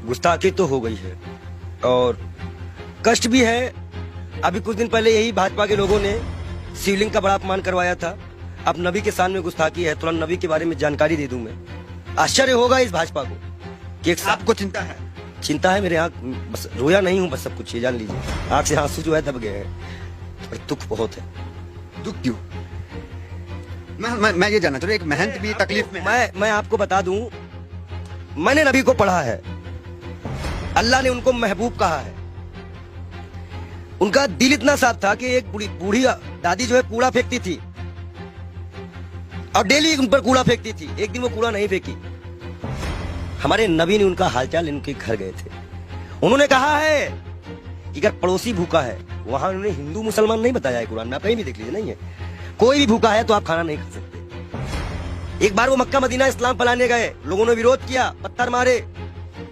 गुस्ताखी तो हो गई है और कष्ट भी है। अभी कुछ दिन पहले यही भाजपा के लोगों ने शिवलिंग का बड़ा अपमान करवाया था। अब नबी के सामने गुस्ताखी है, थोड़ा नबी के बारे में जानकारी दे दूं मैं। आश्चर्य होगा इस भाजपा को कि एक आपको चिंता है? चिंता है, मेरे आंख बस रोया नहीं हूं, बस सब कुछ ये जान लीजिए। आंख से आंसू जो है दब गए हैं और दुख बहुत है। दुख क्यों? मैं ये जानना चाह रहा हूं, एक महंत भी तकलीफ में है। मैं आपको बता दूं, मैंने नबी को पढ़ा है, अल्लाह ने उनको महबूब कहा है। उनका दिल इतना साफ था कि एक बूढ़ी दादी जो है कूड़ा फेंकती थी और डेली उन पर कूड़ा फेंकती थी। एक दिन वो कूड़ा नहीं फेंकी। हमारे नबी ने उनका हालचाल इनके घर गए थे। उन्होंने कहा है कि अगर पड़ोसी भूखा है, वहां उन्होंने हिंदू मुसलमान नहीं बताया है कुरान में, आप कहीं भी देख लीजिए, नहीं है। कोई भी भूखा है तो आप खाना नहीं खा सकते। एक बार वो मक्का मदीना इस्लाम फैलाने गए, लोगों ने विरोध किया, पत्थर मारे,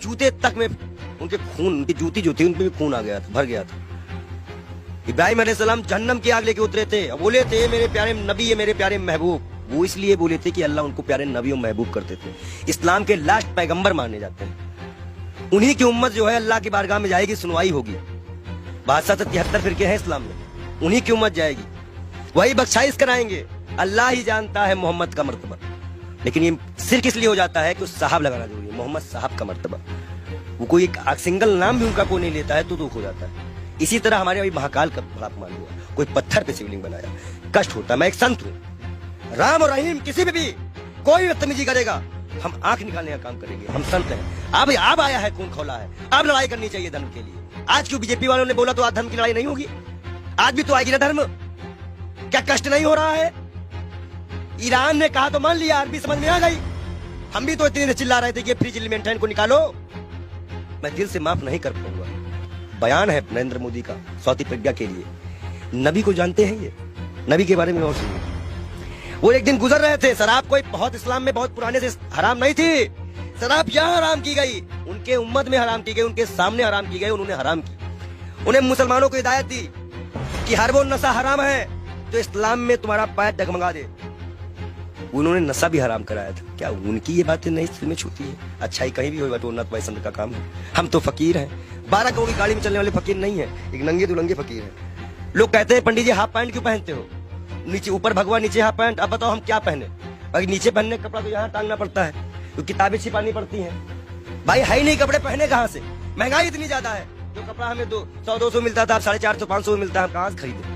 जूते तक में उनके खून, उनकी जूती जो थी उनपे भी खून आ गया था, भर गया था। इब्राहिम अलैहिस्सलाम जहन्नम की आग लेके उतरे थे, बोले थे मेरे प्यारे नबी है, मेरे प्यारे महबूब। वो इसलिए बोले थे कि अल्लाह उनको प्यारे नबी और महबूब करते थे। इस्लाम के लास्ट पैगंबर माने जाते हैं। उन्हीं की उम्मत जो है अल्लाह की बारगाह में जाएगी, सुनवाई होगी। 72 फिरके हैं इस्लाम में, उन्हीं की उम्मत जाएगी, वही बख्शाइश कराएंगे। अल्लाह ही जानता है मोहम्मद का मर्तबा, लेकिन ये सिर्फ इसलिए हो जाता है कि उस साहब लगाना जरूरी है, मोहम्मद साहब का मर्तबा। वो कोई एक सिंगल नाम भी उनका कोई नहीं लेता है तो दुख हो जाता है। इसी तरह हमारे अभी महाकाल का बड़ा अपमान हुआ, कोई पत्थर पे शिवलिंग बनाया, कष्ट होता है। मैं एक संत हूँ, राम और रहीम किसी भी कोई भी बदतमीजी करेगा, हम आंख निकालने का काम करेंगे। हम संत हैं। अब आया है, खून खौला है, अब लड़ाई करनी चाहिए धर्म के लिए। आज क्यों बीजेपी वालों ने बोला तो आज धर्म की लड़ाई नहीं होगी? आज भी तो आएगी ना धर्म। क्या कष्ट नहीं हो रहा है? ईरान ने कहा तो मान लिया, अरबी समझ में आ गई। हम भी तो इतने चिल्ला रहे थे कि फ्री चिल्ली को निकालो। मैं दिल से माफ नहीं कर पाऊंगा। बयान है नरेंद्र मोदी का सौती प्रज्ञा के लिए। नबी को जानते हैं ये, नबी के बारे में और सुनिए। वो एक दिन गुजर रहे थे, शराब कोई बहुत इस्लाम में बहुत पुराने से हराम नहीं थी। शराब यहाँ हराम की गई, उनके उम्मत में हराम की गई, उनके सामने हराम की गई, उन्होंने हराम की। उन्हें मुसलमानों को हिदायत दी कि हर वो नशा हराम है जो इस्लाम में तुम्हारा पैर डगमगा दे। उन्होंने नशा भी हराम कराया था। क्या उनकी ये बातें नहीं दिल में छूती है? अच्छाई कहीं भी हो तो उन्नत वैष्णव का काम है। हम तो फकीर हैं, 12 करोड़ की गाड़ी में चलने वाले फकीर नहीं है, एक नंगे दुलंगे फकीर हैं। लोग कहते हैं पंडित जी हाफ पैंट क्यों पहनते हो? नीचे ऊपर भगवा, नीचे हाफ पैंट। अब बताओ हम क्या पहने? अगर नीचे पहनने का कपड़ा तो यहाँ टांगना पड़ता है, तो किताबें छिपानी पड़ती हैं। भाई है ही नहीं कपड़े, पहने कहाँ से? महंगाई इतनी ज्यादा है, जो कपड़ा हमें 100-200 मिलता था अब 450-500 में मिलता है, हम कहाँ से खरीदे?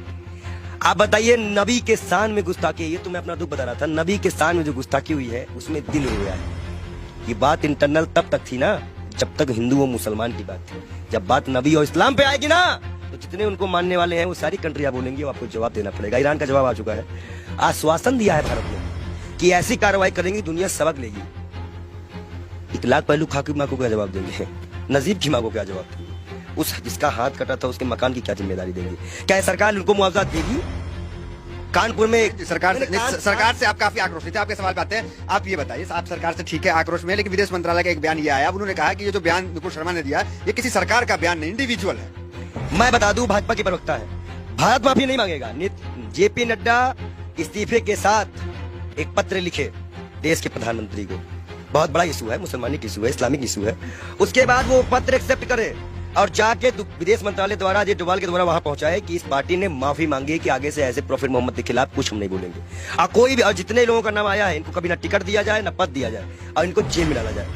आप बताइए, नबी के शान में गुस्ताखी, ये तो मैं अपना दुख बता रहा था। नबी के शान में जो गुस्ताखी हुई है उसमें दिल रोया है। ये बात इंटरनल तब तक थी ना जब तक हिंदू और मुसलमान की बात थी। जब बात नबी और इस्लाम पे आएगी ना, तो जितने उनको मानने वाले हैं वो सारी कंट्रियां बोलेंगी, वो आपको जवाब देना पड़ेगा। ईरान का जवाब आ चुका है, आश्वासन दिया है भारत ने कि ऐसी कार्रवाई करेंगी दुनिया सबक लेगी। 1 लाख पहलू खा की माँ को क्या जवाब देंगे? नजीब की माँ को क्या जवाब देंगे? उस जिसका हाथ कटा था उसके मकान की क्या जिम्मेदारी देंगे? क्या सरकार उनको मुआवजा देगी? कानपुर में सरकार से आप काफी आक्रोश थे। आपके सवाल पे आते हैं। आप ये बताइए, आप सरकार से ठीक है आक्रोश में, लेकिन विदेश मंत्रालय का एक बयान ये आया, उन्होंने कहा कि ये जो बयान नुपुर शर्मा ने दिया ये किसी सरकार का बयान नहीं, इंडिविजुअल है। मैं बता दूं, भाजपा की प्रवक्ता है, भारत माफी नहीं मांगेगा। जेपी नड्डा इस्तीफे के साथ एक पत्र लिखे देश के प्रधानमंत्री को। बहुत बड़ा इशू है, मुसलमानी इशू है, इस्लामिक इशू है। उसके बाद वो पत्र एक्सेप्ट करे और जाके विदेश मंत्रालय द्वारा अजय डोभाल के द्वारा वहां पहुंचाए कि इस पार्टी ने माफी मांगी कि आगे से ऐसे प्रोफेट मोहम्मद के खिलाफ कुछ हम नहीं बोलेंगे। और कोई भी, और जितने लोगों का नाम आया है इनको कभी ना टिकट दिया जाए ना पद दिया जाए और इनको जेल में डाला जाए।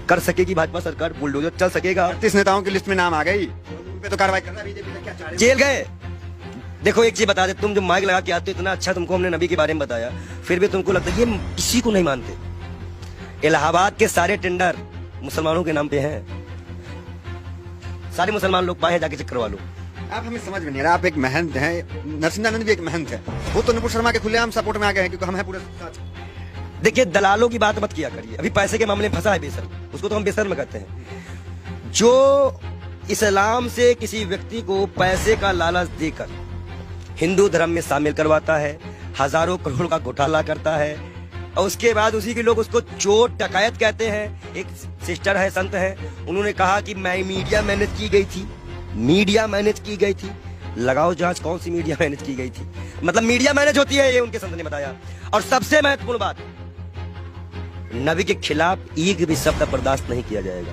कर सकेगी भाजपा सरकार, बुलडोजर चल सकेगा। 38 नेताओं की लिस्ट में नाम आ गई, उन पे तो कार्रवाई करना बीजेपी ने क्या चाह रही है? जेल गए। देखो एक चीज बता दे, तुम जो माइक लगा के आते हो, इतना अच्छा तुमको हमने नबी के बारे में बताया, फिर भी तुमको लगता है ये किसी को नहीं मानते। इलाहाबाद के सारे टेंडर मुसलमानों के नाम पे हैं, सारे मुसलमान लोग पाए, जाके चेक करवा लो। आप हमें समझ में नहीं रहा। आप एक महंत हैं, नरसिंहानंद भी एक महंत है, वो तो नुपुर शर्मा के खुलेआम सपोर्ट में आ गए हैं क्योंकि हम हैं पूरे साथ। देखिए, दलालों की बात मत किया करिए। अभी पैसे के मामले में फंसा है बेशर्म, उसको तो हम बेशर्म कहते हैं। जो इस्लाम से किसी व्यक्ति को पैसे का लालच देकर हिंदू धर्म में शामिल करवाता है, हजारों करोड़ का घोटाला करता है, और उसके बाद उसी के लोग उसको चोर डकैत कहते हैं। एक सिस्टर है, संत है, उन्होंने कहा कि मैं मीडिया मैनेज की गई थी, मीडिया मैनेज की गई थी। लगाओ जांच, कौन सी मीडिया मैनेज की गई थी? मतलब मीडिया मैनेज होती है, ये उनके संत ने बताया। और सबसे महत्वपूर्ण बात, नबी के खिलाफ एक भी शब्द बर्दाश्त नहीं किया जाएगा।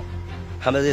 हमारे